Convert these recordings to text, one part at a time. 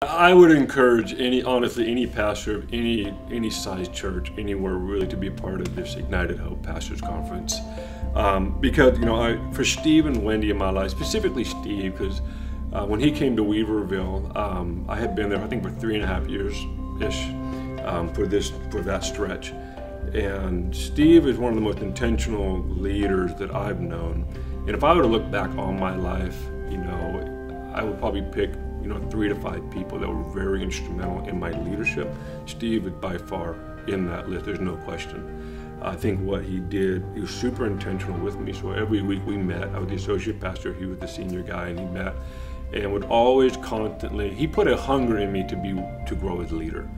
I would encourage honestly, any pastor of any size church, anywhere really, to be part of this Ignited Hope Pastors Conference. Because, for Steve and Wendy in my life, specifically Steve, because when he came to Weaverville, I had been there, I think, for 3.5 years-ish, for that stretch. And Steve is one of the most intentional leaders that I've known. And if I were to look back on my life, I would probably pick 3 to 5 people that were very instrumental in my leadership. Steve is by far in that list, there's no question. I think what he did, he was super intentional with me. So every week we met. I was the associate pastor, he was the senior guy, and he met and would always constantly, he put a hunger in me to grow as a leader.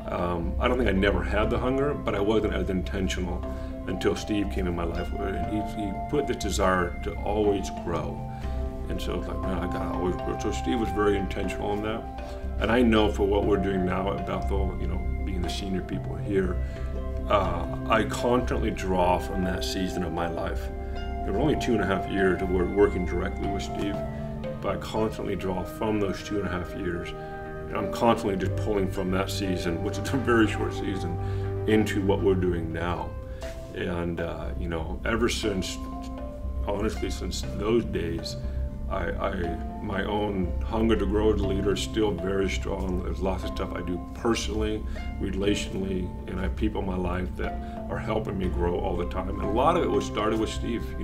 I don't think I never had the hunger, but I wasn't as intentional until Steve came in my life. And he put this desire to always grow. And so it's like, man, I gotta always grow. So Steve was very intentional in that. And I know for what we're doing now at Bethel, being the senior people here, I constantly draw from that season of my life. There were only 2.5 years that we're working directly with Steve, but I constantly draw from those 2.5 years. And I'm constantly just pulling from that season, which is a very short season, into what we're doing now. And, ever since, honestly, since those days, my own hunger to grow as a leader is still very strong. There's lots of stuff I do personally, relationally, and I have people in my life that are helping me grow all the time. And a lot of it was started with Steve. He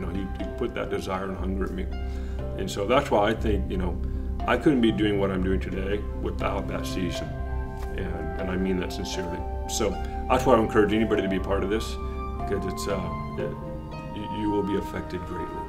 put that desire and hunger in me. And so that's why I think, I couldn't be doing what I'm doing today without that season. And I mean that sincerely. So that's why I encourage anybody to be a part of this, because you will be affected greatly.